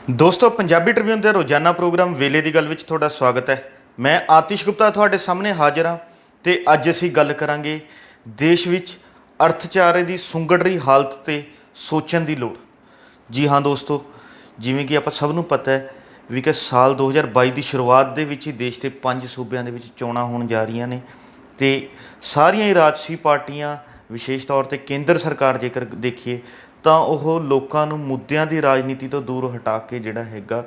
ਦੋਸਤੋ ਪੰਜਾਬੀ ਟ੍ਰਿਬਿਊਨ ਦੇ ਰੋਜ਼ਾਨਾ ਪ੍ਰੋਗਰਾਮ ਵੇਲੇ ਦੀ ਗੱਲ ਵਿੱਚ ਤੁਹਾਡਾ ਸਵਾਗਤ ਹੈ। ਮੈਂ ਆਤਿਸ਼ ਗੁਪਤਾ ਤੁਹਾਡੇ ਸਾਹਮਣੇ ਹਾਜ਼ਰ ਹਾਂ ਤੇ ਅੱਜ ਅਸੀਂ ਗੱਲ ਕਰਾਂਗੇ ਦੇਸ਼ ਵਿੱਚ ਅਰਥਚਾਰੇ ਦੀ ਸੁੰਗੜ ਰਹੀ ਹਾਲਤ ਤੇ ਸੋਚਣ ਦੀ ਲੋੜ। ਜੀ ਹਾਂ ਦੋਸਤੋ, ਜਿਵੇਂ ਕਿ ਆਪਾਂ ਸਭ ਨੂੰ ਪਤਾ ਹੈ ਵੀ ਕਿ ਸਾਲ 2022 ਦੀ ਸ਼ੁਰੂਆਤ ਦੇ ਵਿੱਚ ਹੀ ਦੇਸ਼ ਦੇ 5 ਸੂਬਿਆਂ ਦੇ ਵਿੱਚ ਚੋਣਾਂ ਹੋਣ ਜਾ ਰਹੀਆਂ ਨੇ ਤੇ ਸਾਰੀਆਂ ਹੀ ਰਾਜਸੀ ਪਾਰਟੀਆਂ, ਵਿਸ਼ੇਸ਼ ਤੌਰ 'ਤੇ ਕੇਂਦਰ ਸਰਕਾਰ ਜੇਕਰ ਦੇਖੀਏ ਤਾਂ ਉਹ ਲੋਕਾਂ ਨੂੰ ਮੁੱਦਿਆਂ ਦੀ ਰਾਜਨੀਤੀ ਤੋਂ ਦੂਰ ਹਟਾ ਕੇ ਜਿਹੜਾ ਹੈਗਾ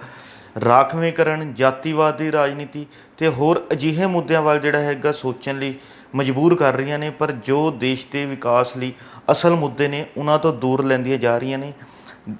ਰਾਖਵੇਂਕਰਨ, ਜਾਤੀਵਾਦ ਦੀ ਰਾਜਨੀਤੀ ਅਤੇ ਹੋਰ ਅਜਿਹੇ ਮੁੱਦਿਆਂ ਵੱਲ ਜਿਹੜਾ ਹੈਗਾ ਸੋਚਣ ਲਈ ਮਜਬੂਰ ਕਰ ਰਹੀਆਂ ਨੇ। ਪਰ ਜੋ ਦੇਸ਼ ਦੇ ਵਿਕਾਸ ਲਈ ਅਸਲ ਮੁੱਦੇ ਨੇ ਉਹਨਾਂ ਤੋਂ ਦੂਰ ਲੈਂਦੀਆਂ ਜਾ ਰਹੀਆਂ ਨੇ।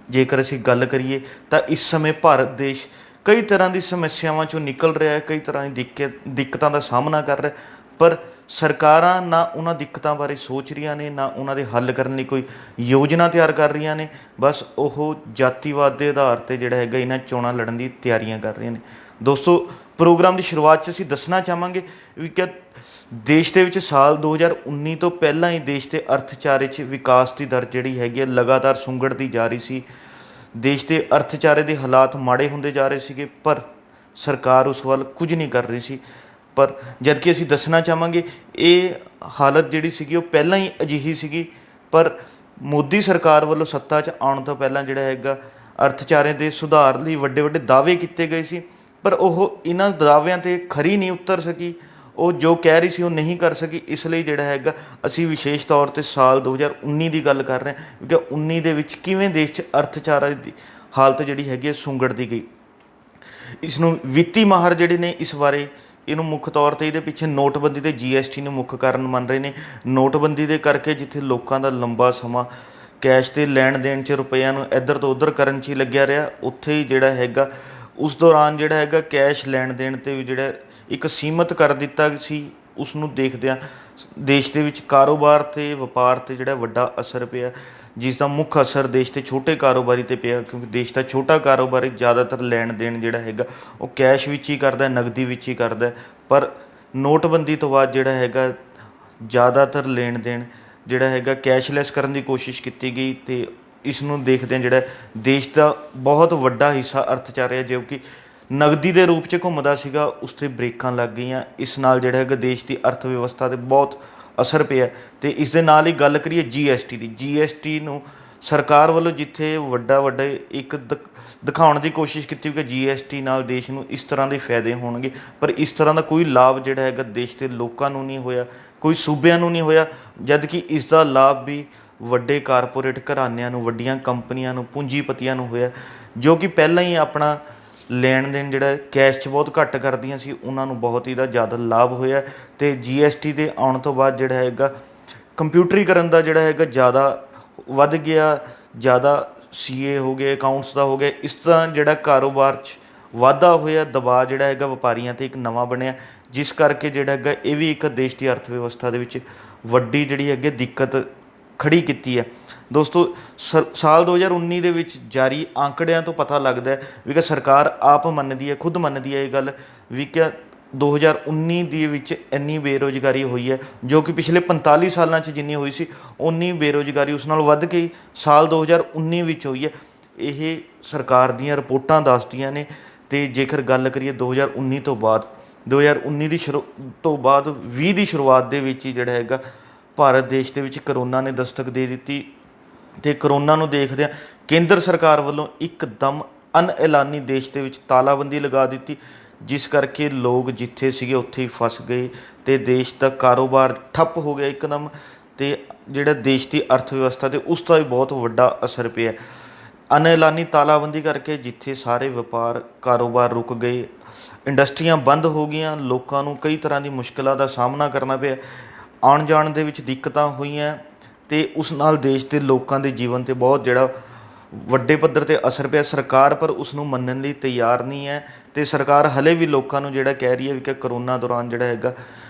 ਜੇਕਰ ਅਸੀਂ ਗੱਲ ਕਰੀਏ ਤਾਂ ਇਸ ਸਮੇਂ ਭਾਰਤ ਦੇਸ਼ ਕਈ ਤਰ੍ਹਾਂ ਦੀ ਸਮੱਸਿਆਵਾਂ 'ਚੋਂ ਨਿਕਲ ਰਿਹਾ ਹੈ, ਕਈ ਤਰ੍ਹਾਂ ਦੀ ਦਿੱਕਤਾਂ ਦਾ ਸਾਹਮਣਾ ਕਰ ਰਿਹਾ, ਪਰ ਸਰਕਾਰਾਂ ਨਾ ਉਹਨਾਂ ਦਿੱਕਤਾਂ ਬਾਰੇ ਸੋਚ ਰਹੀਆਂ ਨੇ, ਨਾ ਉਹਨਾਂ ਦੇ ਹੱਲ ਕਰਨ ਲਈ ਕੋਈ ਯੋਜਨਾ ਤਿਆਰ ਕਰ ਰਹੀਆਂ ਨੇ। ਬਸ ਉਹ ਜਾਤੀਵਾਦ ਦੇ ਆਧਾਰ 'ਤੇ ਜਿਹੜਾ ਹੈਗਾ ਇਹਨਾਂ ਚੋਣਾਂ ਲੜਨ ਦੀ ਤਿਆਰੀਆਂ ਕਰ ਰਹੀਆਂ ਨੇ। ਦੋਸਤੋ, ਪ੍ਰੋਗਰਾਮ ਦੀ ਸ਼ੁਰੂਆਤ 'ਚ ਅਸੀਂ ਦੱਸਣਾ ਚਾਹਾਂਗੇ ਵੀ ਕਿ ਦੇਸ਼ ਦੇ ਵਿੱਚ ਸਾਲ 2019 ਤੋਂ ਪਹਿਲਾਂ ਹੀ ਦੇਸ਼ ਦੇ ਅਰਥਚਾਰੇ 'ਚ ਵਿਕਾਸ ਦੀ ਦਰ ਜਿਹੜੀ ਹੈਗੀ ਹੈ ਲਗਾਤਾਰ ਸੁੰਗੜਦੀ ਜਾ ਰਹੀ ਸੀ। ਦੇਸ਼ ਦੇ ਅਰਥਚਾਰੇ ਦੇ ਹਾਲਾਤ ਮਾੜੇ ਹੁੰਦੇ ਜਾ ਰਹੇ ਸੀਗੇ, ਪਰ ਸਰਕਾਰ ਉਸ ਵੱਲ ਕੁਝ ਨਹੀਂ ਕਰ ਰਹੀ ਸੀ। ਪਰ ਜਦ ਕਿ ਅਸੀਂ ਦੱਸਣਾ ਚਾਹਾਂਗੇ ਇਹ ਹਾਲਤ ਜਿਹੜੀ ਸੀਗੀ ਉਹ ਪਹਿਲਾਂ ਹੀ ਅਜਿਹੀ ਸੀਗੀ, ਪਰ ਮੋਦੀ ਸਰਕਾਰ ਵੱਲੋਂ ਸੱਤਾ 'ਚ ਆਉਣ ਤੋਂ ਪਹਿਲਾਂ ਜਿਹੜਾ ਹੈਗਾ ਅਰਥਚਾਰੇ ਦੇ ਸੁਧਾਰ ਲਈ ਵੱਡੇ ਵੱਡੇ ਦਾਅਵੇ ਕੀਤੇ ਗਏ ਸੀ, ਪਰ ਉਹ ਇਹਨਾਂ ਦਾਅਵਿਆਂ 'ਤੇ ਖਰੀ ਨਹੀਂ ਉਤਰ ਸਕੀ। ਉਹ ਜੋ ਕਹਿ ਰਹੀ ਸੀ ਉਹ ਨਹੀਂ ਕਰ ਸਕੀ। ਇਸ ਲਈ ਜਿਹੜਾ ਹੈਗਾ ਅਸੀਂ ਵਿਸ਼ੇਸ਼ ਤੌਰ 'ਤੇ ਸਾਲ 2019 ਦੀ ਗੱਲ ਕਰ ਰਹੇ ਹਾਂ ਕਿ 19 ਦੇ ਵਿੱਚ ਕਿਵੇਂ ਦੇਸ਼ 'ਚ ਅਰਥਚਾਰੇ ਦੀ ਹਾਲਤ ਜਿਹੜੀ ਹੈਗੀ ਹੈ ਸੁੰਗੜਦੀ ਗਈ। ਇਸ ਨੂੰ ਵਿੱਤੀ ਮਾਹਰ ਜਿਹੜੇ ਨੇ ਇਸ ਬਾਰੇ ਇਹਨੂੰ ਮੁੱਖ ਤੌਰ 'ਤੇ ਇਹਦੇ ਪਿੱਛੇ ਨੋਟਬੰਦੀ ਅਤੇ GST ਨੂੰ ਮੁੱਖ ਕਾਰਨ ਮੰਨ ਰਹੇ ਨੇ। ਨੋਟਬੰਦੀ ਦੇ ਕਰਕੇ ਜਿੱਥੇ ਲੋਕਾਂ ਦਾ ਲੰਬਾ ਸਮਾਂ ਕੈਸ਼ ਦੇ ਲੈਣ ਦੇਣ 'ਚ ਰੁਪਈਆਂ ਨੂੰ ਇੱਧਰ ਤੋਂ ਉੱਧਰ ਕਰਨ 'ਚ ਹੀ ਲੱਗਿਆ ਰਿਹਾ, ਉੱਥੇ ਹੀ ਜਿਹੜਾ ਹੈਗਾ ਉਸ ਦੌਰਾਨ ਜਿਹੜਾ ਹੈਗਾ ਕੈਸ਼ ਲੈਣ ਦੇਣ 'ਤੇ ਵੀ ਜਿਹੜਾ ਇੱਕ ਸੀਮਤ ਕਰ ਦਿੱਤਾ ਸੀ। ਉਸ ਨੂੰ ਦੇਖਦਿਆਂ ਦੇਸ਼ ਦੇ ਵਿੱਚ ਕਾਰੋਬਾਰ ਅਤੇ ਵਪਾਰ 'ਤੇ ਜਿਹੜਾ ਵੱਡਾ ਅਸਰ ਪਿਆ, ਜਿਸ ਦਾ ਮੁੱਖ ਅਸਰ ਦੇਸ਼ ਦੇ ਛੋਟੇ ਕਾਰੋਬਾਰੀ 'ਤੇ ਪਿਆ, ਕਿਉਂਕਿ ਦੇਸ਼ ਦਾ ਛੋਟਾ ਕਾਰੋਬਾਰੀ ਜ਼ਿਆਦਾਤਰ ਲੈਣ ਦੇਣ ਜਿਹੜਾ ਹੈਗਾ ਉਹ ਕੈਸ਼ ਵਿੱਚ ਹੀ ਕਰਦਾ, ਨਗਦੀ ਵਿੱਚ ਹੀ ਕਰਦਾ। ਪਰ ਨੋਟਬੰਦੀ ਤੋਂ ਬਾਅਦ ਜਿਹੜਾ ਹੈਗਾ ਜ਼ਿਆਦਾਤਰ ਲੈਣ ਦੇਣ ਜਿਹੜਾ ਹੈਗਾ ਕੈਸ਼ਲੈਸ ਕਰਨ ਦੀ ਕੋਸ਼ਿਸ਼ ਕੀਤੀ ਗਈ ਅਤੇ ਇਸ ਨੂੰ ਦੇਖਦਿਆਂ ਜਿਹੜਾ ਦੇਸ਼ ਦਾ ਬਹੁਤ ਵੱਡਾ ਹਿੱਸਾ ਅਰਥਚਾਰੇ ਜੋ ਕਿ ਨਗਦੀ ਦੇ ਰੂਪ 'ਚ ਘੁੰਮਦਾ ਸੀਗਾ, ਉਸ 'ਤੇ ਬ੍ਰੇਕਾਂ ਲੱਗ ਗਈਆਂ। ਇਸ ਨਾਲ ਜਿਹੜਾ ਹੈਗਾ ਦੇਸ਼ ਦੀ ਅਰਥ ਵਿਵਸਥਾ 'ਤੇ ਬਹੁਤ ਅਸਰ ਪਿਆ। ਅਤੇ ਇਸ ਦੇ ਨਾਲ ਹੀ ਗੱਲ ਕਰੀਏ GST ਦੀ, GST ਨੂੰ ਸਰਕਾਰ ਵੱਲੋਂ ਜਿੱਥੇ ਵੱਡਾ ਇੱਕ ਦਿਖਾਉਣ ਦੀ ਕੋਸ਼ਿਸ਼ ਕੀਤੀ ਕਿ GST ਨਾਲ ਦੇਸ਼ ਨੂੰ ਇਸ ਤਰ੍ਹਾਂ ਦੇ ਫਾਇਦੇ ਹੋਣਗੇ, ਪਰ ਇਸ ਤਰ੍ਹਾਂ ਦਾ ਕੋਈ ਲਾਭ ਜਿਹੜਾ ਹੈਗਾ ਦੇਸ਼ ਦੇ ਲੋਕਾਂ ਨੂੰ ਨਹੀਂ ਹੋਇਆ, ਕੋਈ ਸੂਬਿਆਂ ਨੂੰ ਨਹੀਂ ਹੋਇਆ। ਜਦ ਕਿ ਇਸ ਦਾ ਲਾਭ ਵੀ ਵੱਡੇ ਕਾਰਪੋਰੇਟ ਘਰਾਣਿਆਂ ਨੂੰ, ਵੱਡੀਆਂ ਕੰਪਨੀਆਂ ਨੂੰ, ਪੂੰਜੀਪਤੀਆਂ ਨੂੰ ਹੋਇਆ, ਜੋ ਕਿ ਪਹਿਲਾਂ ਹੀ ਆਪਣਾ ਲੈਣ ਦੇਣ ਜਿਹੜਾ ਕੈਸ਼ 'ਚ ਬਹੁਤ ਘੱਟ ਕਰਦੀਆਂ ਸੀ, ਉਹਨਾਂ ਨੂੰ ਬਹੁਤ ਹੀ ਦਾ ਜ਼ਿਆਦਾ ਲਾਭ ਹੋਇਆ। ਅਤੇ GST ਦੇ ਆਉਣ ਤੋਂ ਬਾਅਦ ਜਿਹੜਾ ਹੈਗਾ ਕੰਪਿਊਟਰੀਕਰਨ ਦਾ ਜਿਹੜਾ ਹੈਗਾ ਜ਼ਿਆਦਾ ਵੱਧ ਗਿਆ, ਜ਼ਿਆਦਾ CA ਹੋ ਗਏ, ਅਕਾਊਂਟਸ ਦਾ ਹੋ ਗਿਆ। ਇਸ ਤਰ੍ਹਾਂ ਜਿਹੜਾ ਕਾਰੋਬਾਰ 'ਚ ਵਾਧਾ ਹੋਇਆ, ਦਬਾਅ ਜਿਹੜਾ ਹੈਗਾ ਵਪਾਰੀਆਂ 'ਤੇ ਇੱਕ ਨਵਾਂ ਬਣਿਆ, ਜਿਸ ਕਰਕੇ ਜਿਹੜਾ ਹੈਗਾ ਇਹ ਵੀ ਇੱਕ ਦੇਸ਼ ਦੀ ਅਰਥ ਵਿਵਸਥਾ ਦੇ ਵਿੱਚ ਵੱਡੀ ਜਿਹੜੀ ਹੈਗੀ ਦਿੱਕਤ ਖੜੀ ਕੀਤੀ ਹੈ। ਦੋਸਤੋ, ਸਾਲ 2019 ਦੇ ਵਿੱਚ ਜਾਰੀ ਆંકੜਿਆਂ ਤੋਂ ਪਤਾ ਲੱਗਦਾ ਹੈ ਵੀ ਕਿ ਸਰਕਾਰ ਆਪ ਮੰਨਦੀ ਹੈ, ਖੁਦ ਮੰਨਦੀ ਹੈ ਇਹ ਗੱਲ ਵੀ ਕਿ 2019 ਦੇ ਵਿੱਚ ਇੰਨੀ ਬੇਰੁਜ਼ਗਾਰੀ ਹੋਈ ਹੈ ਜੋ ਕਿ ਪਿਛਲੇ 45 ਸਾਲਾਂ 'ਚ ਜਿੰਨੀ ਹੋਈ ਸੀ ਉਨੀ ਬੇਰੁਜ਼ਗਾਰੀ ਉਸ ਨਾਲ ਵੱਧ ਕੇ ਸਾਲ 2019 ਵਿੱਚ ਹੋਈ ਹੈ। ਇਹ ਸਰਕਾਰ ਦੀਆਂ ਰਿਪੋਰਟਾਂ ਦੱਸਦੀਆਂ ਨੇ। ਅਤੇ ਜੇਕਰ ਗੱਲ ਕਰੀਏ 2019 ਤੋਂ ਬਾਅਦ, 2019 ਦੀ ਤੋਂ ਬਾਅਦ 20 ਦੀ ਸ਼ੁਰੂਆਤ ਦੇ ਵਿੱਚ ਹੀ ਜਿਹੜਾ ਹੈਗਾ ਭਾਰਤ ਦੇਸ਼ ਦੇ ਵਿੱਚ ਕਰੋਨਾ ਨੇ ਦਸਤਕ ਦੇ ਦਿੱਤੀ। ਅਤੇ ਕਰੋਨਾ ਨੂੰ ਦੇਖਦਿਆਂ ਕੇਂਦਰ ਸਰਕਾਰ ਵੱਲੋਂ ਇੱਕਦਮ ਅਣਐਲਾਨੀ ਦੇਸ਼ ਦੇ ਵਿੱਚ ਤਾਲਾਬੰਦੀ ਲਗਾ ਦਿੱਤੀ, ਜਿਸ ਕਰਕੇ ਲੋਕ ਜਿੱਥੇ ਸੀਗੇ ਉੱਥੇ ਹੀ ਫਸ ਗਏ ਅਤੇ ਦੇਸ਼ ਦਾ ਕਾਰੋਬਾਰ ਠੱਪ ਹੋ ਗਿਆ ਇੱਕਦਮ। ਅਤੇ ਜਿਹੜਾ ਦੇਸ਼ ਦੀ ਅਰਥ ਵਿਵਸਥਾ 'ਤੇ ਉਸ ਦਾ ਵੀ ਬਹੁਤ ਵੱਡਾ ਅਸਰ ਪਿਆ। ਅਣਐਲਾਨੀ ਤਾਲਾਬੰਦੀ ਕਰਕੇ ਜਿੱਥੇ ਸਾਰੇ ਵਪਾਰ ਕਾਰੋਬਾਰ ਰੁਕ ਗਏ, ਇੰਡਸਟਰੀਆਂ ਬੰਦ ਹੋ ਗਈਆਂ, ਲੋਕਾਂ ਨੂੰ ਕਈ ਤਰ੍ਹਾਂ ਦੀ ਮੁਸ਼ਕਿਲਾਂ ਦਾ ਸਾਹਮਣਾ ਕਰਨਾ ਪਿਆ, ਆਉਣ ਜਾਣ ਦੇ ਵਿੱਚ ਦਿੱਕਤਾਂ ਹੋਈਆਂ ਅਤੇ ਉਸ ਨਾਲ ਦੇਸ਼ ਦੇ ਲੋਕਾਂ ਦੇ ਜੀਵਨ 'ਤੇ ਬਹੁਤ ਜਿਹੜਾ ਵੱਡੇ ਪੱਧਰ 'ਤੇ ਅਸਰ ਪਿਆ। ਸਰਕਾਰ ਪਰ ਉਸ ਨੂੰ ਮੰਨਣ ਲਈ ਤਿਆਰ ਨਹੀਂ ਹੈ ਅਤੇ ਸਰਕਾਰ ਹਲੇ ਵੀ ਲੋਕਾਂ ਨੂੰ ਜਿਹੜਾ ਕਹਿ ਰਹੀ ਹੈ ਵੀ ਕਿ ਕਰੋਨਾ ਦੌਰਾਨ ਜਿਹੜਾ ਹੈਗਾ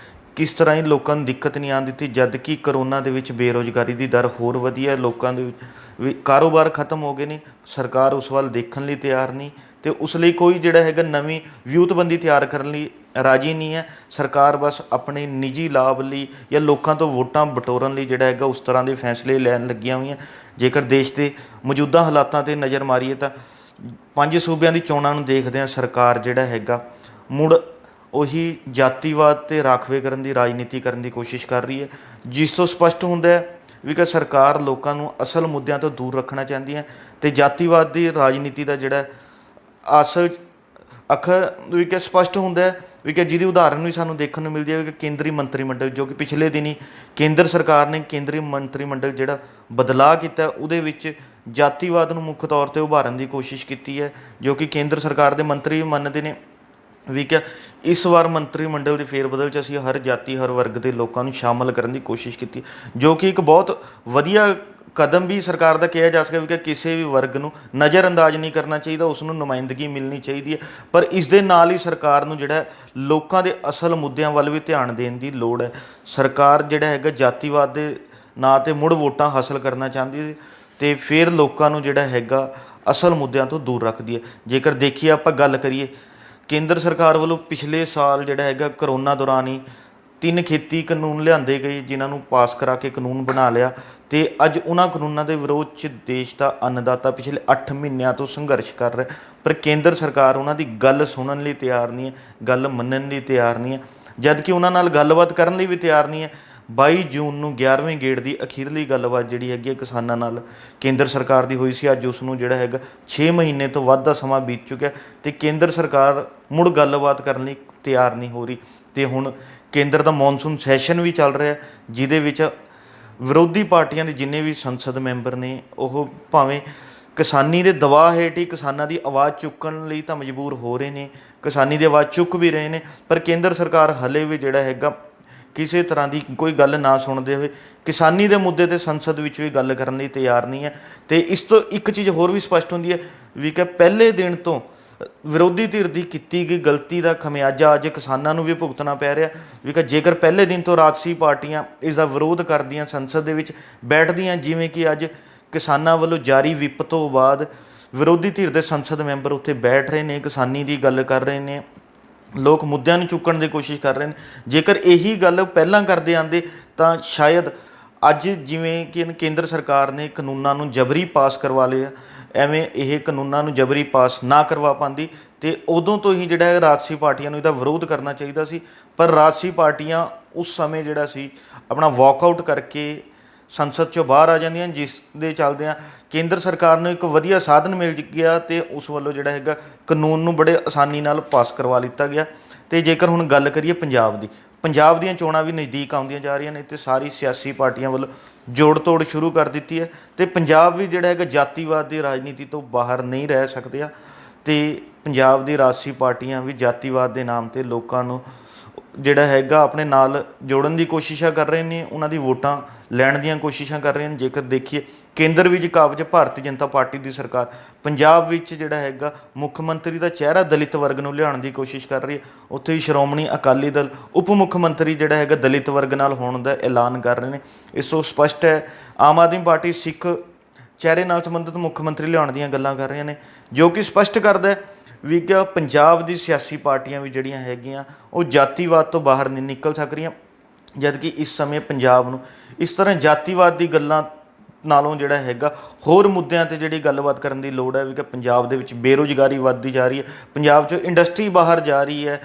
ਕਿਸ ਤਰ੍ਹਾਂ ਹੀ ਲੋਕਾਂ ਨੂੰ ਦਿੱਕਤ ਨਹੀਂ ਆਉਣ ਦਿੱਤੀ, ਜਦ ਕਿ ਕਰੋਨਾ ਦੇ ਵਿੱਚ ਬੇਰੁਜ਼ਗਾਰੀ ਦੀ ਦਰ ਹੋਰ ਵਧੀ ਹੈ, ਲੋਕਾਂ ਦੇ ਵੀ ਕਾਰੋਬਾਰ ਖਤਮ ਹੋ ਗਏ ਨੇ। ਸਰਕਾਰ ਉਸ ਵੱਲ ਦੇਖਣ ਲਈ ਤਿਆਰ ਨਹੀਂ ਅਤੇ ਉਸ ਲਈ ਕੋਈ ਜਿਹੜਾ ਹੈਗਾ ਨਵੀਂ ਵਿਉਂਤਬੰਦੀ ਤਿਆਰ ਕਰਨ ਲਈ ਰਾਜੀ ਨਹੀਂ ਹੈ। ਸਰਕਾਰ ਬਸ ਆਪਣੇ ਨਿੱਜੀ ਲਾਭ ਲਈ ਜਾਂ ਲੋਕਾਂ ਤੋਂ ਵੋਟਾਂ ਬਟੋਰਨ ਲਈ ਜਿਹੜਾ ਹੈਗਾ ਉਸ ਤਰ੍ਹਾਂ ਦੇ ਫੈਸਲੇ ਲੈਣ ਲੱਗੀਆਂ ਹੋਈਆਂ। ਜੇਕਰ ਦੇਸ਼ ਦੇ ਮੌਜੂਦਾ ਹਾਲਾਤਾਂ 'ਤੇ ਨਜ਼ਰ ਮਾਰੀਏ ਤਾਂ ਪੰਜ ਸੂਬਿਆਂ ਦੀ ਚੋਣਾਂ ਨੂੰ ਦੇਖਦਿਆਂ ਸਰਕਾਰ ਜਿਹੜਾ ਹੈਗਾ ਮੁੜ ਉਹੀ ਜਾਤੀਵਾਦ ਤੇ ਰਾਖਵੇਂਕਰਨ ਦੀ ਰਾਜਨੀਤੀ ਕਰਨ ਦੀ ਕੋਸ਼ਿਸ਼ ਕਰ ਰਹੀ ਹੈ, ਜਿਸ ਤੋਂ ਸਪਸ਼ਟ ਹੁੰਦਾ ਹੈ ਵੀ ਕਿ ਸਰਕਾਰ ਲੋਕਾਂ ਨੂੰ ਅਸਲ ਮੁੱਦਿਆਂ ਤੋਂ ਦੂਰ ਰੱਖਣਾ ਚਾਹੁੰਦੀ ਹੈ ਤੇ ਜਾਤੀਵਾਦ ਦੀ ਰਾਜਨੀਤੀ ਦਾ ਜਿਹੜਾ ਅਸਲ ਅੱਖਰ ਵੀ ਕਿ ਸਪਸ਼ਟ ਹੁੰਦਾ ਹੈ ਵੀ ਕਿ ਜਿਹਦੀ ਉਦਾਹਰਨ ਵੀ ਸਾਨੂੰ ਦੇਖਣ ਨੂੰ ਮਿਲਦੀ ਹੈ ਕਿ ਕੇਂਦਰੀ ਮੰਤਰੀ ਮੰਡਲ, ਜੋ ਕਿ ਪਿਛਲੇ ਦਿਨੀ ਕੇਂਦਰ ਸਰਕਾਰ ਨੇ ਕੇਂਦਰੀ ਮੰਤਰੀ ਮੰਡਲ ਜਿਹੜਾ ਬਦਲਾਅ ਕੀਤਾ, ਉਹਦੇ ਵਿੱਚ ਜਾਤੀਵਾਦ ਨੂੰ ਮੁੱਖ ਤੌਰ 'ਤੇ ਉਭਾਰਨ ਦੀ ਕੋਸ਼ਿਸ਼ ਕੀਤੀ ਹੈ, ਜੋ ਕਿ ਕੇਂਦਰ ਸਰਕਾਰ ਦੇ ਮੰਤਰੀ ਮੰਨਦੇ ਨੇ ਵੀ ਕਿ ਇਸ ਵਾਰ ਮੰਤਰੀ ਮੰਡਲ ਦੇ ਫੇਰਬਦਲ 'ਚ ਅਸੀਂ ਹਰ ਜਾਤੀ ਹਰ ਵਰਗ ਦੇ ਲੋਕਾਂ ਨੂੰ ਸ਼ਾਮਲ ਕਰਨ ਦੀ ਕੋਸ਼ਿਸ਼ ਕੀਤੀ, ਜੋ ਕਿ ਇੱਕ ਬਹੁਤ ਵਧੀਆ ਕਦਮ ਵੀ ਸਰਕਾਰ ਦਾ ਕਿਹਾ ਜਾ ਸਕਦਾ ਵੀ ਕਿ ਕਿਸੇ ਵੀ ਵਰਗ ਨੂੰ ਨਜ਼ਰਅੰਦਾਜ਼ ਨਹੀਂ ਕਰਨਾ ਚਾਹੀਦਾ, ਉਸ ਨੂੰ ਨੁਮਾਇੰਦਗੀ ਮਿਲਣੀ ਚਾਹੀਦੀ ਹੈ। ਪਰ ਇਸ ਦੇ ਨਾਲ ਹੀ ਸਰਕਾਰ ਨੂੰ ਜਿਹੜਾ ਲੋਕਾਂ ਦੇ ਅਸਲ ਮੁੱਦਿਆਂ ਵੱਲ ਵੀ ਧਿਆਨ ਦੇਣ ਦੀ ਲੋੜ ਹੈ। ਸਰਕਾਰ ਜਿਹੜਾ ਹੈਗਾ ਜਾਤੀਵਾਦ ਦੇ ਨਾਂ 'ਤੇ ਮੁੜ ਵੋਟਾਂ ਹਾਸਲ ਕਰਨਾ ਚਾਹੁੰਦੀ ਹੈ ਅਤੇ ਫਿਰ ਲੋਕਾਂ ਨੂੰ ਜਿਹੜਾ ਹੈਗਾ ਅਸਲ ਮੁੱਦਿਆਂ ਤੋਂ ਦੂਰ ਰੱਖਦੀ ਹੈ। ਜੇਕਰ ਦੇਖੀਏ ਆਪਾਂ ਗੱਲ ਕਰੀਏ, ਕੇਂਦਰ ਸਰਕਾਰ ਵੱਲੋਂ ਪਿਛਲੇ ਸਾਲ ਜਿਹੜਾ ਹੈਗਾ ਕਰੋਨਾ ਦੌਰਾਨ ਹੀ 3 ਖੇਤੀ ਕਾਨੂੰਨ ਲਿਆਂਦੇ ਗਏ, ਜਿਨ੍ਹਾਂ ਨੂੰ ਪਾਸ ਕਰਾ ਕੇ ਕਾਨੂੰਨ ਬਣਾ ਲਿਆ ਅਤੇ ਅੱਜ ਉਹਨਾਂ ਕਾਨੂੰਨਾਂ ਦੇ ਵਿਰੋਧ 'ਚ ਦੇਸ਼ ਦਾ ਅੰਨਦਾਤਾ ਪਿਛਲੇ 8 ਮਹੀਨਿਆਂ ਤੋਂ ਸੰਘਰਸ਼ ਕਰ ਰਿਹਾ, ਪਰ ਕੇਂਦਰ ਸਰਕਾਰ ਉਹਨਾਂ ਦੀ ਗੱਲ ਸੁਣਨ ਲਈ ਤਿਆਰ ਨਹੀਂ ਹੈ, ਗੱਲ ਮੰਨਣ ਲਈ ਤਿਆਰ ਨਹੀਂ ਹੈ, ਜਦ ਕਿ ਉਹਨਾਂ ਨਾਲ ਗੱਲਬਾਤ ਕਰਨ ਲਈ ਵੀ ਤਿਆਰ ਨਹੀਂ ਹੈ। 22 ਜੂਨ ਨੂੰ 11ਵੇਂ ਗੇੜ ਦੀ ਅਖੀਰਲੀ ਗੱਲਬਾਤ ਜਿਹੜੀ ਹੈਗੀ ਹੈ ਕਿਸਾਨਾਂ ਨਾਲ ਕੇਂਦਰ ਸਰਕਾਰ ਦੀ ਹੋਈ ਸੀ। ਅੱਜ ਉਸ ਨੂੰ ਜਿਹੜਾ ਹੈਗਾ 6 ਮਹੀਨੇ ਤੋਂ ਵੱਧ ਦਾ ਸਮਾਂ ਬੀਤ ਚੁੱਕਿਆ ਅਤੇ ਕੇਂਦਰ ਸਰਕਾਰ ਮੁੜ ਗੱਲਬਾਤ ਕਰਨ ਲਈ ਤਿਆਰ ਨਹੀਂ ਹੋ ਰਹੀ। ਅਤੇ ਹੁਣ ਕੇਂਦਰ ਦਾ ਮੌਨਸੂਨ ਸੈਸ਼ਨ ਵੀ ਚੱਲ ਰਿਹਾ, ਜਿਹਦੇ ਵਿੱਚ ਵਿਰੋਧੀ ਪਾਰਟੀਆਂ ਦੇ ਜਿੰਨੇ ਵੀ ਸੰਸਦ ਮੈਂਬਰ ਨੇ ਉਹ ਭਾਵੇਂ ਕਿਸਾਨੀ ਦੇ ਦਬਾਅ ਹੇਠ ਹੀ ਕਿਸਾਨਾਂ ਦੀ ਆਵਾਜ਼ ਚੁੱਕਣ ਲਈ ਤਾਂ ਮਜਬੂਰ ਹੋ ਰਹੇ ਨੇ, ਕਿਸਾਨੀ ਦੀ ਆਵਾਜ਼ ਚੁੱਕ ਵੀ ਰਹੇ ਨੇ, ਪਰ ਕੇਂਦਰ ਸਰਕਾਰ ਹਲੇ ਵੀ ਜਿਹੜਾ ਹੈਗਾ ਕਿਸੇ ਤਰ੍ਹਾਂ ਦੀ ਕੋਈ ਗੱਲ ਨਾ ਸੁਣਦੇ ਹੋਏ ਕਿਸਾਨੀ ਦੇ ਮੁੱਦੇ 'ਤੇ ਸੰਸਦ ਵਿੱਚ ਵੀ ਗੱਲ ਕਰਨ ਲਈ ਤਿਆਰ ਨਹੀਂ ਹੈ। ਅਤੇ ਇਸ ਤੋਂ ਇੱਕ ਚੀਜ਼ ਹੋਰ ਵੀ ਸਪਸ਼ਟ ਹੁੰਦੀ ਹੈ ਵੀ ਕਿ ਪਹਿਲੇ ਦਿਨ ਤੋਂ ਵਿਰੋਧੀ ਧਿਰ ਦੀ ਕੀਤੀ ਗਈ ਗਲਤੀ ਦਾ ਖਮਿਆਜ਼ਾ ਅੱਜ ਕਿਸਾਨਾਂ ਨੂੰ ਵੀ ਭੁਗਤਣਾ ਪੈ ਰਿਹਾ ਵੀ ਕਿ ਜੇਕਰ ਪਹਿਲੇ ਦਿਨ ਤੋਂ ਰਾਜਸੀ ਪਾਰਟੀਆਂ ਇਸ ਦਾ ਵਿਰੋਧ ਕਰਦੀਆਂ, ਸੰਸਦ ਦੇ ਵਿੱਚ ਬੈਠਦੀਆਂ, ਜਿਵੇਂ ਕਿ ਅੱਜ ਕਿਸਾਨਾਂ ਵੱਲੋਂ ਜਾਰੀ ਵਿਪ ਤੋਂ ਬਾਅਦ ਵਿਰੋਧੀ ਧਿਰ ਦੇ ਸੰਸਦ ਮੈਂਬਰ ਉੱਥੇ ਬੈਠ ਰਹੇ ਨੇ, ਕਿਸਾਨੀ ਦੀ ਗੱਲ ਕਰ ਰਹੇ ਨੇ, ਲੋਕ ਮੁੱਦਿਆਂ ਨੂੰ ਚੁੱਕਣ ਦੀ ਕੋਸ਼ਿਸ਼ ਕਰ ਰਹੇ ਨੇ। ਜੇਕਰ ਇਹੀ ਗੱਲ ਪਹਿਲਾਂ ਕਰਦੇ ਆਉਂਦੇ ਤਾਂ ਸ਼ਾਇਦ ਅੱਜ ਜਿਵੇਂ ਕਿ ਕੇਂਦਰ ਸਰਕਾਰ ਨੇ ਕਾਨੂੰਨਾਂ ਨੂੰ ਜਬਰੀ ਪਾਸ ਕਰਵਾ ਲਿਆ, ਐਵੇਂ ਇਹ ਕਾਨੂੰਨਾਂ ਨੂੰ ਜਬਰੀ ਪਾਸ ਨਾ ਕਰਵਾ ਪਾਉਂਦੀ ਅਤੇ ਉਦੋਂ ਤੋਂ ਹੀ ਜਿਹੜਾ ਹੈ ਰਾਜਸੀ ਪਾਰਟੀਆਂ ਨੂੰ ਇਹਦਾ ਵਿਰੋਧ ਕਰਨਾ ਚਾਹੀਦਾ ਸੀ। ਪਰ ਰਾਜਸੀ ਪਾਰਟੀਆਂ ਉਸ ਸਮੇਂ ਜਿਹੜਾ ਸੀ ਆਪਣਾ ਵਾਕਆਊਟ ਕਰਕੇ ਸੰਸਦ 'ਚੋਂ ਬਾਹਰ ਆ ਜਾਂਦੀਆਂ, ਜਿਸ ਦੇ ਚੱਲਦਿਆਂ ਕੇਂਦਰ ਸਰਕਾਰ ਨੂੰ ਇੱਕ ਵਧੀਆ ਸਾਧਨ ਮਿਲ ਗਿਆ ਅਤੇ ਉਸ ਵੱਲੋਂ ਜਿਹੜਾ ਹੈਗਾ ਕਾਨੂੰਨ ਨੂੰ ਬੜੇ ਆਸਾਨੀ ਨਾਲ ਪਾਸ ਕਰਵਾ ਲਿੱਤਾ ਗਿਆ। ਅਤੇ ਜੇਕਰ ਹੁਣ ਗੱਲ ਕਰੀਏ ਪੰਜਾਬ ਦੀਆਂ ਚੋਣਾਂ ਵੀ ਨਜ਼ਦੀਕ ਆਉਂਦੀਆਂ ਜਾ ਰਹੀਆਂ ਨੇ ਅਤੇ ਸਾਰੀ ਸਿਆਸੀ ਪਾਰਟੀਆਂ ਵੱਲੋਂ ਜੋੜ ਤੋੜ ਸ਼ੁਰੂ ਕਰ ਦਿੱਤੀ ਹੈ ਅਤੇ ਪੰਜਾਬ ਵੀ ਜਿਹੜਾ ਹੈਗਾ ਜਾਤੀਵਾਦ ਦੀ ਰਾਜਨੀਤੀ ਤੋਂ ਬਾਹਰ ਨਹੀਂ ਰਹਿ ਸਕਦੇ ਆ ਅਤੇ ਪੰਜਾਬ ਦੀ ਰਾਜਸੀ ਪਾਰਟੀਆਂ ਵੀ ਜਾਤੀਵਾਦ ਦੇ ਨਾਮ 'ਤੇ ਲੋਕਾਂ ਨੂੰ ਜਿਹੜਾ ਹੈਗਾ ਆਪਣੇ ਨਾਲ ਜੋੜਨ ਦੀ ਕੋਸ਼ਿਸ਼ਾਂ ਕਰ ਰਹੇ ਨੇ, ਉਹਨਾਂ ਦੀ ਵੋਟਾਂ ਲੈਣ ਦੀਆਂ ਕੋਸ਼ਿਸ਼ਾਂ ਕਰ ਰਹੇ ਨੇ। ਜੇਕਰ ਦੇਖੀਏ ਕੇਂਦਰ ਵਿੱਚ ਕਾਬਜ਼ ਭਾਰਤੀ ਜਨਤਾ ਪਾਰਟੀ ਦੀ ਸਰਕਾਰ, ਪੰਜਾਬ ਵਿੱਚ ਜਿਹੜਾ ਹੈਗਾ ਮੁੱਖ ਮੰਤਰੀ ਦਾ ਚਿਹਰਾ ਦਲਿਤ ਵਰਗ ਨੂੰ ਲਿਆਉਣ ਦੀ ਕੋਸ਼ਿਸ਼ ਕਰ ਰਹੀ ਹੈ, ਉੱਥੇ ਹੀ ਸ਼੍ਰੋਮਣੀ ਅਕਾਲੀ ਦਲ ਉਪ ਮੁੱਖ ਮੰਤਰੀ ਜਿਹੜਾ ਹੈਗਾ ਦਲਿਤ ਵਰਗ ਨਾਲ ਹੋਣ ਦਾ ਐਲਾਨ ਕਰ ਰਹੇ ਨੇ। ਇਸ ਤੋਂ ਸਪਸ਼ਟ ਹੈ ਆਮ ਆਦਮੀ ਪਾਰਟੀ ਸਿੱਖ ਚਿਹਰੇ ਨਾਲ ਸੰਬੰਧਿਤ ਮੁੱਖ ਮੰਤਰੀ ਲਿਆਉਣ ਦੀਆਂ ਗੱਲਾਂ ਕਰ ਰਹੀਆਂ ਨੇ, ਜੋ ਕਿ ਸਪਸ਼ਟ ਕਰਦਾ ਵੀ ਕਿ ਪੰਜਾਬ ਦੀ ਸਿਆਸੀ ਪਾਰਟੀਆਂ ਵੀ ਜਿਹੜੀਆਂ ਹੈਗੀਆਂ ਉਹ ਜਾਤੀਵਾਦ ਤੋਂ ਬਾਹਰ ਨਹੀਂ ਨਿਕਲ ਸਕ ਰਹੀਆਂ, ਜਦਕਿ ਇਸ ਸਮੇਂ ਪੰਜਾਬ ਨੂੰ ਇਸ ਤਰ੍ਹਾਂ ਜਾਤੀਵਾਦ ਦੀ ਗੱਲਾਂ ਨਾਲੋਂ ਜਿਹੜਾ ਹੈਗਾ ਹੋਰ ਮੁੱਦਿਆਂ 'ਤੇ ਜਿਹੜੀ ਗੱਲਬਾਤ ਕਰਨ ਦੀ ਲੋੜ ਹੈ ਵੀ ਕਿ ਪੰਜਾਬ ਦੇ ਵਿੱਚ ਬੇਰੁਜ਼ਗਾਰੀ ਵੱਧਦੀ ਜਾ ਰਹੀ ਹੈ, ਪੰਜਾਬ 'ਚੋਂ ਇੰਡਸਟਰੀ ਬਾਹਰ ਜਾ ਰਹੀ ਹੈ,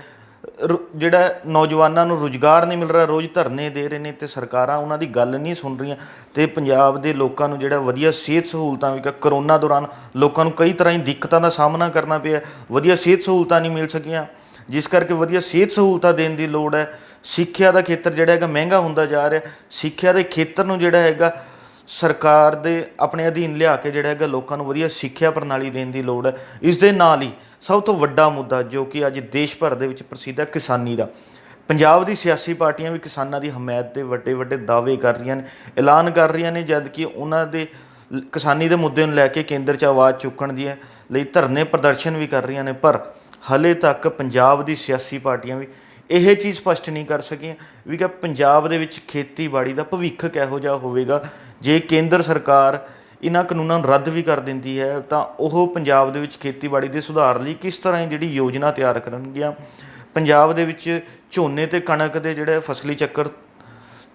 ਜਿਹੜਾ ਨੌਜਵਾਨਾਂ ਨੂੰ ਰੁਜ਼ਗਾਰ ਨਹੀਂ ਮਿਲ ਰਿਹਾ, ਰੋਜ਼ ਧਰਨੇ ਦੇ ਰਹੇ ਨੇ ਅਤੇ ਸਰਕਾਰਾਂ ਉਹਨਾਂ ਦੀ ਗੱਲ ਨਹੀਂ ਸੁਣ ਰਹੀਆਂ ਅਤੇ ਪੰਜਾਬ ਦੇ ਲੋਕਾਂ ਨੂੰ ਜਿਹੜਾ ਵਧੀਆ ਸਿਹਤ ਸਹੂਲਤਾਂ ਵੀ ਕਿ ਕਰੋਨਾ ਦੌਰਾਨ ਲੋਕਾਂ ਨੂੰ ਕਈ ਤਰ੍ਹਾਂ ਦੀ ਦਿੱਕਤਾਂ ਦਾ ਸਾਹਮਣਾ ਕਰਨਾ ਪਿਆ, ਵਧੀਆ ਸਿਹਤ ਸਹੂਲਤਾਂ ਨਹੀਂ ਮਿਲ ਸਕੀਆਂ, ਜਿਸ ਕਰਕੇ ਵਧੀਆ ਸਿਹਤ ਸਹੂਲਤਾਂ ਦੇਣ ਦੀ ਲੋੜ ਹੈ। ਸਿੱਖਿਆ ਦਾ ਖੇਤਰ ਜਿਹੜਾ ਹੈਗਾ ਮਹਿੰਗਾ ਹੁੰਦਾ ਜਾ ਰਿਹਾ, ਸਿੱਖਿਆ ਦੇ ਖੇਤਰ ਨੂੰ ਜਿਹੜਾ ਹੈਗਾ ਸਰਕਾਰ ਦੇ ਆਪਣੇ ਅਧੀਨ ਲਿਆ ਕੇ ਜਿਹੜਾ ਹੈਗਾ ਲੋਕਾਂ ਨੂੰ ਵਧੀਆ ਸਿੱਖਿਆ ਪ੍ਰਣਾਲੀ ਦੇਣ ਦੀ ਲੋੜ ਹੈ। ਇਸ ਦੇ ਨਾਲ ਹੀ ਸਭ ਤੋਂ ਵੱਡਾ ਮੁੱਦਾ ਜੋ ਕਿ ਅੱਜ ਦੇਸ਼ ਭਰ ਦੇ ਵਿੱਚ ਪ੍ਰਸਿੱਧ ਹੈ, ਕਿਸਾਨੀ ਦਾ। ਪੰਜਾਬ ਦੀ ਸਿਆਸੀ ਪਾਰਟੀਆਂ ਵੀ ਕਿਸਾਨਾਂ ਦੀ ਹਮਾਇਤ ਦੇ ਵੱਡੇ ਵੱਡੇ ਦਾਅਵੇ ਕਰ ਰਹੀਆਂ ਨੇ, ਐਲਾਨ ਕਰ ਰਹੀਆਂ ਨੇ, ਜਦ ਕਿ ਉਹਨਾਂ ਦੇ ਕਿਸਾਨੀ ਦੇ ਮੁੱਦੇ ਨੂੰ ਲੈ ਕੇ ਕੇਂਦਰ 'ਚ ਆਵਾਜ਼ ਚੁੱਕਣ ਦੀ ਲਈ ਧਰਨੇ ਪ੍ਰਦਰਸ਼ਨ ਵੀ ਕਰ ਰਹੀਆਂ ਨੇ। ਪਰ ਹਾਲੇ ਤੱਕ ਪੰਜਾਬ ਦੀ ਸਿਆਸੀ ਪਾਰਟੀਆਂ ਵੀ ਇਹ ਚੀਜ਼ ਸਪਸ਼ਟ ਨਹੀਂ ਕਰ ਸਕੀਆਂ ਵੀ ਕਿ ਪੰਜਾਬ ਦੇ ਵਿੱਚ ਖੇਤੀਬਾੜੀ ਦਾ ਭਵਿੱਖ ਕਿਹੋ ਜਿਹਾ ਹੋਵੇਗਾ। ਜੇ ਕੇਂਦਰ ਸਰਕਾਰ ਇਹਨਾਂ ਕਾਨੂੰਨਾਂ ਨੂੰ ਰੱਦ ਵੀ ਕਰ ਦਿੰਦੀ ਹੈ ਤਾਂ ਉਹ ਪੰਜਾਬ ਦੇ ਵਿੱਚ ਖੇਤੀਬਾੜੀ ਦੇ ਸੁਧਾਰ ਲਈ ਕਿਸ ਤਰ੍ਹਾਂ ਜਿਹੜੀ ਯੋਜਨਾ ਤਿਆਰ ਕਰਨਗੀਆਂ, ਪੰਜਾਬ ਦੇ ਵਿੱਚ ਝੋਨੇ ਅਤੇ ਕਣਕ ਦੇ ਜਿਹੜੇ ਫਸਲੀ ਚੱਕਰ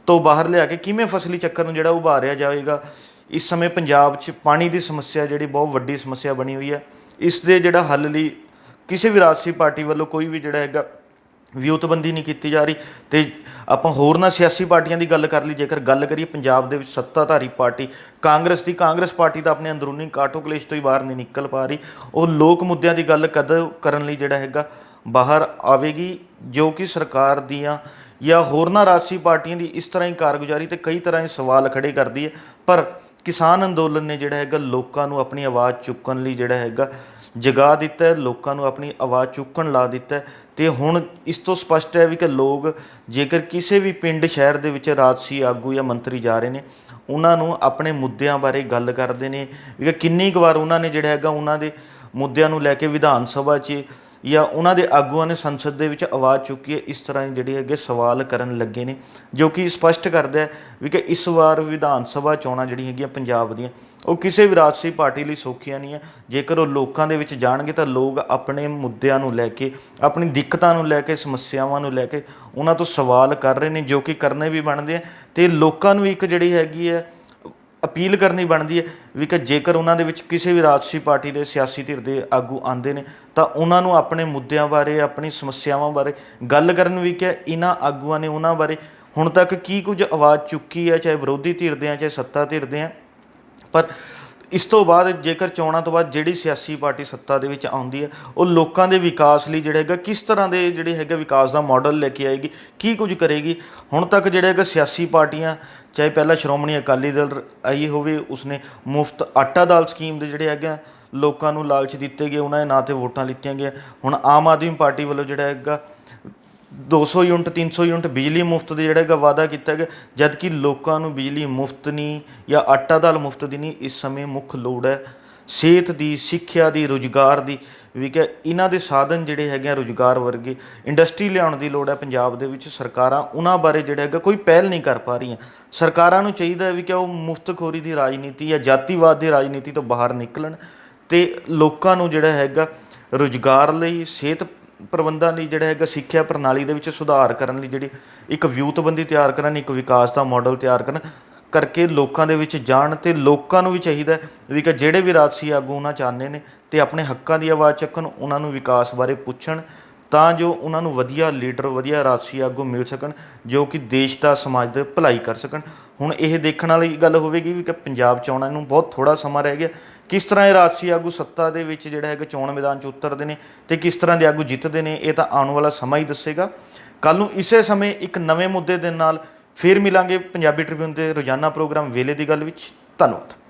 ਤੋਂ ਬਾਹਰ ਲਿਆ ਕੇ ਕਿਵੇਂ ਫਸਲੀ ਚੱਕਰ ਨੂੰ ਜਿਹੜਾ ਉਭਾਰਿਆ ਜਾਵੇਗਾ। ਇਸ ਸਮੇਂ ਪੰਜਾਬ 'ਚ ਪਾਣੀ ਦੀ ਸਮੱਸਿਆ ਜਿਹੜੀ ਬਹੁਤ ਵੱਡੀ ਸਮੱਸਿਆ ਬਣੀ ਹੋਈ ਹੈ, ਇਸ ਦੇ ਜਿਹੜਾ ਹੱਲ ਲਈ ਕਿਸੇ ਵੀ ਰਾਜਸੀ ਪਾਰਟੀ ਵੱਲੋਂ ਕੋਈ ਵੀ ਜਿਹੜਾ ਹੈਗਾ ਵਿਉਂਤਬੰਦੀ ਨਹੀਂ ਕੀਤੀ ਜਾ ਰਹੀ। ਤੇ ਆਪਾਂ ਹੋਰਨਾਂ ਸਿਆਸੀ ਪਾਰਟੀਆਂ ਦੀ ਗੱਲ ਕਰ ਲਈ, ਜੇਕਰ ਗੱਲ ਕਰੀਏ ਪੰਜਾਬ ਦੇ ਵਿੱਚ ਸੱਤਾਧਾਰੀ ਪਾਰਟੀ ਕਾਂਗਰਸ ਪਾਰਟੀ ਤਾਂ ਆਪਣੇ ਅੰਦਰੂਨੀ ਕਾਟੋ ਕਲੇਸ਼ ਤੋਂ ਹੀ ਬਾਹਰ ਨਹੀਂ ਨਿਕਲ ਪਾ ਰਹੀ। ਉਹ ਲੋਕ ਮੁੱਦਿਆਂ ਦੀ ਗੱਲ ਕਦੋਂ ਕਰਨ ਲਈ ਜਿਹੜਾ ਹੈਗਾ ਬਾਹਰ ਆਵੇਗੀ, ਜੋ ਕਿ ਸਰਕਾਰ ਦੀਆਂ ਜਾਂ ਹੋਰਨਾਂ ਰਾਜਸੀ ਪਾਰਟੀਆਂ ਦੀ ਇਸ ਤਰ੍ਹਾਂ ਹੀ ਕਾਰਗੁਜ਼ਾਰੀ ਤੇ ਕਈ ਤਰ੍ਹਾਂ ਦੇ ਸਵਾਲ ਖੜੇ ਕਰਦੀ ਹੈ। ਪਰ ਕਿਸਾਨ ਅੰਦੋਲਨ ਨੇ ਜਿਹੜਾ ਹੈਗਾ ਲੋਕਾਂ ਨੂੰ ਆਪਣੀ ਆਵਾਜ਼ ਚੁੱਕਣ ਲਈ ਜਿਹੜਾ ਹੈਗਾ ਜਗਾ ਦਿੱਤਾ ਹੈ, ਲੋਕਾਂ ਨੂੰ ਆਪਣੀ ਆਵਾਜ਼ ਚੁੱਕਣ ਲਾ ਦਿੱਤਾ ਹੈ। ਤੇ ਹੁਣ ਇਸ ਤੋਂ ਸਪਸ਼ਟ ਹੈ ਵੀ ਕਿ ਲੋਕ ਜੇਕਰ ਕਿਸੇ ਵੀ ਪਿੰਡ ਸ਼ਹਿਰ ਦੇ ਵਿੱਚ ਰਾਜਸੀ ਆਗੂ ਜਾਂ ਮੰਤਰੀ ਜਾ ਰਹੇ ਨੇ, ਉਹਨਾਂ ਨੂੰ ਆਪਣੇ ਮੁੱਦਿਆਂ ਬਾਰੇ ਗੱਲ ਕਰਦੇ ਨੇ ਵੀ ਕਿੰਨੀ ਕੁ ਵਾਰ ਉਹਨਾਂ ਨੇ ਜਿਹੜਾ ਹੈਗਾ ਉਹਨਾਂ ਦੇ ਮੁੱਦਿਆਂ ਨੂੰ ਲੈ ਕੇ ਵਿਧਾਨ ਸਭਾ 'ਚ ਜਾਂ ਉਹਨਾਂ ਦੇ ਆਗੂਆਂ ਨੇ ਸੰਸਦ ਦੇ ਵਿੱਚ ਆਵਾਜ਼ ਚੁੱਕੀ ਹੈ। ਇਸ ਤਰ੍ਹਾਂ ਜਿਹੜੇ ਹੈਗੇ ਸਵਾਲ ਕਰਨ ਲੱਗੇ ਨੇ, ਜੋ ਕਿ ਸਪਸ਼ਟ ਕਰਦਾ ਹੈ ਵੀ ਕਿ ਇਸ ਵਾਰ ਵਿਧਾਨ ਸਭਾ ਚੋਣਾਂ ਜਿਹੜੀਆਂ ਹੈਗੀਆਂ ਪੰਜਾਬ ਦੀਆਂ ਉਹ ਕਿਸੇ ਵੀ ਰਾਜਸੀ ਪਾਰਟੀ ਲਈ ਸੌਖੀਆਂ ਨਹੀਂ ਹੈ। ਜੇਕਰ ਉਹ ਲੋਕਾਂ ਦੇ ਵਿੱਚ ਜਾਣਗੇ ਤਾਂ ਲੋਕ ਆਪਣੇ ਮੁੱਦਿਆਂ ਨੂੰ ਲੈ ਕੇ, ਆਪਣੀ ਦਿੱਕਤਾਂ ਨੂੰ ਲੈ ਕੇ, ਸਮੱਸਿਆਵਾਂ ਨੂੰ ਲੈ ਕੇ ਉਹਨਾਂ ਤੋਂ ਸਵਾਲ ਕਰ ਰਹੇ ਨੇ, ਜੋ ਕਿ ਕਰਨੇ ਵੀ ਬਣਦੇ ਆ। ਤੇ ਲੋਕਾਂ ਨੂੰ ਇੱਕ ਜਿਹੜੀ ਹੈਗੀ ਹੈ ਅਪੀਲ ਕਰਨੀ ਬਣਦੀ ਹੈ ਵੀ ਕਿ ਜੇਕਰ ਉਹਨਾਂ ਦੇ ਵਿੱਚ ਕਿਸੇ ਵੀ ਰਾਜਸੀ ਪਾਰਟੀ ਦੇ ਸਿਆਸੀ ਧਿਰ ਦੇ ਆਗੂ ਆਉਂਦੇ ਨੇ ਤਾਂ ਉਹਨਾਂ ਨੂੰ ਆਪਣੇ ਮੁੱਦਿਆਂ ਬਾਰੇ, ਆਪਣੀ ਸਮੱਸਿਆਵਾਂ ਬਾਰੇ ਗੱਲ ਕਰਨ ਵੀ ਕਿ ਇਹਨਾਂ ਆਗੂਆਂ ਨੇ ਉਹਨਾਂ ਬਾਰੇ ਹੁਣ ਤੱਕ ਕੀ ਕੁਝ ਆਵਾਜ਼ ਚੁੱਕੀ ਹੈ, ਚਾਹੇ ਵਿਰੋਧੀ ਧਿਰ ਦੇ ਆ ਚਾਹੇ ਸੱਤਾ ਧਿਰ ਦੇ ਆ। ਪਰ ਇਸ ਤੋਂ ਬਾਅਦ ਜੇਕਰ ਚੋਣਾਂ ਤੋਂ ਬਾਅਦ ਜਿਹੜੀ ਸਿਆਸੀ ਪਾਰਟੀ ਸੱਤਾ ਦੇ ਵਿੱਚ ਆਉਂਦੀ ਹੈ ਉਹ ਲੋਕਾਂ ਦੇ ਵਿਕਾਸ ਲਈ ਜਿਹੜਾ ਹੈਗਾ ਕਿਸ ਤਰ੍ਹਾਂ ਦੇ ਜਿਹੜੇ ਹੈਗਾ ਵਿਕਾਸ ਦਾ ਮਾਡਲ ਲੈ ਕੇ ਆਏਗੀ, ਕੀ ਕੁਝ ਕਰੇਗੀ। ਹੁਣ ਤੱਕ ਜਿਹੜਾ ਹੈਗਾ ਸਿਆਸੀ ਪਾਰਟੀਆਂ, ਚਾਹੇ ਪਹਿਲਾਂ ਸ਼੍ਰੋਮਣੀ ਅਕਾਲੀ ਦਲ ਆਈ ਹੋਵੇ, ਉਸਨੇ ਮੁਫਤ ਆਟਾ ਦਾਲ ਸਕੀਮ ਦੇ ਜਿਹੜੇ ਹੈਗੇ ਲੋਕਾਂ ਨੂੰ ਲਾਲਚ ਦਿੱਤੇ ਗਏ, ਉਹਨਾਂ ਦੇ ਨਾਂ 'ਤੇ ਵੋਟਾਂ ਲਿੱਤੀਆਂ ਗਈਆਂ। ਹੁਣ ਆਮ ਆਦਮੀ ਪਾਰਟੀ ਵੱਲੋਂ ਜਿਹੜਾ ਹੈਗਾ 200 ਯੂਨਿਟ 300 ਯੂਨਿਟ ਬਿਜਲੀ ਮੁਫਤ ਦੇ ਜਿਹੜਾ ਹੈਗਾ ਵਾਅਦਾ ਕੀਤਾ ਗਿਆ, ਜਦ ਕਿ ਲੋਕਾਂ ਨੂੰ ਬਿਜਲੀ ਮੁਫਤ ਨਹੀਂ ਜਾਂ ਆਟਾ ਦਾਲ ਮੁਫਤ ਦੀ ਨਹੀਂ, ਇਸ ਸਮੇਂ ਮੁੱਖ ਲੋੜ ਹੈ ਸਿਹਤ ਦੀ, ਸਿੱਖਿਆ ਦੀ, ਰੁਜ਼ਗਾਰ ਦੀ ਵੀ ਕਿ ਇਹਨਾਂ ਦੇ ਸਾਧਨ ਜਿਹੜੇ ਹੈਗੇ ਆ ਰੁਜ਼ਗਾਰ ਵਰਗੇ ਇੰਡਸਟਰੀ ਲਿਆਉਣ ਦੀ ਲੋੜ ਹੈ ਪੰਜਾਬ ਦੇ ਵਿੱਚ। ਸਰਕਾਰਾਂ ਉਹਨਾਂ ਬਾਰੇ ਜਿਹੜਾ ਹੈਗਾ ਕੋਈ ਪਹਿਲ ਨਹੀਂ ਕਰ ਪਾ ਰਹੀਆਂ। ਸਰਕਾਰਾਂ ਨੂੰ ਚਾਹੀਦਾ ਹੈ ਵੀ ਕਿ ਉਹ ਮੁਫਤਖੋਰੀ ਦੀ ਰਾਜਨੀਤੀ ਜਾਂ ਜਾਤੀਵਾਦ ਦੀ ਰਾਜਨੀਤੀ ਤੋਂ ਬਾਹਰ ਨਿਕਲਣ ਤੇ ਲੋਕਾਂ ਨੂੰ ਜਿਹੜਾ ਹੈਗਾ ਰੁਜ਼ਗਾਰ ਲਈ, ਸਿਹਤ ਪ੍ਰਬੰਧਾਂ ਲਈ ਜਿਹੜਾ ਹੈਗਾ ਸਿੱਖਿਆ ਪ੍ਰਣਾਲੀ ਦੇ ਵਿੱਚ ਸੁਧਾਰ ਕਰਨ ਲਈ ਜਿਹੜੀ ਇੱਕ ਵਿਉਂਤਬੰਦੀ ਤਿਆਰ ਕਰਨ, ਇੱਕ ਵਿਕਾਸ ਦਾ ਮਾਡਲ ਤਿਆਰ ਕਰਨ ਕਰਕੇ ਲੋਕਾਂ ਦੇ ਵਿੱਚ ਜਾਣ। ਤੇ ਲੋਕਾਂ ਨੂੰ ਵੀ ਚਾਹੀਦਾ ਵੀ ਕਿ ਜਿਹੜੇ ਵੀ ਰਾਜਸੀ ਆਗੂ ਉਹਨਾਂ ਚਾਹੁੰਦੇ ਨੇ ਤੇ ਆਪਣੇ ਹੱਕਾਂ ਦੀ ਆਵਾਜ਼ ਚੱਕਣ, ਉਹਨਾਂ ਨੂੰ ਵਿਕਾਸ ਬਾਰੇ ਪੁੱਛਣ ਤਾਂ ਜੋ ਉਹਨਾਂ ਨੂੰ ਵਧੀਆ ਲੀਡਰ, ਵਧੀਆ ਰਾਜਸੀ ਆਗੂ ਮਿਲ ਸਕਣ ਜੋ ਕਿ ਦੇਸ਼ ਦਾ, ਸਮਾਜ ਦੀ ਭਲਾਈ ਕਰ ਸਕਣ। ਹੁਣ ਇਹ ਦੇਖਣ ਵਾਲੀ ਗੱਲ ਹੋਵੇਗੀ ਵੀ ਕਿ ਪੰਜਾਬ ਚੋਣਾਂ ਨੂੰ ਬਹੁਤ ਥੋੜ੍ਹਾ ਸਮਾਂ ਰਹਿ ਗਿਆ, ਕਿਸ ਤਰ੍ਹਾਂ ਇਹ ਰਾਜਸੀ ਆਗੂ ਸੱਤਾ ਦੇ ਵਿੱਚ ਜਿਹੜਾ ਹੈਗਾ ਚੋਣ ਮੈਦਾਨ 'ਚ ਉਤਰਦੇ ਨੇ ਤੇ ਕਿਸ ਤਰ੍ਹਾਂ ਦੇ ਆਗੂ ਜਿੱਤਦੇ ਨੇ, ਇਹ ਤਾਂ ਆਉਣ ਵਾਲਾ ਸਮਾਂ ਹੀ ਦੱਸੇਗਾ। ਕੱਲ੍ਹ ਨੂੰ ਇਸੇ ਸਮੇਂ ਇੱਕ ਨਵੇਂ ਮੁੱਦੇ ਦੇ ਨਾਲ ਫਿਰ ਮਿਲਾਂਗੇ ਪੰਜਾਬੀ ਟ੍ਰਿਬਿਊਨ ਦੇ ਰੋਜ਼ਾਨਾ ਪ੍ਰੋਗਰਾਮ ਵੇਲੇ ਦੀ ਗੱਲ ਵਿੱਚ। ਧੰਨਵਾਦ।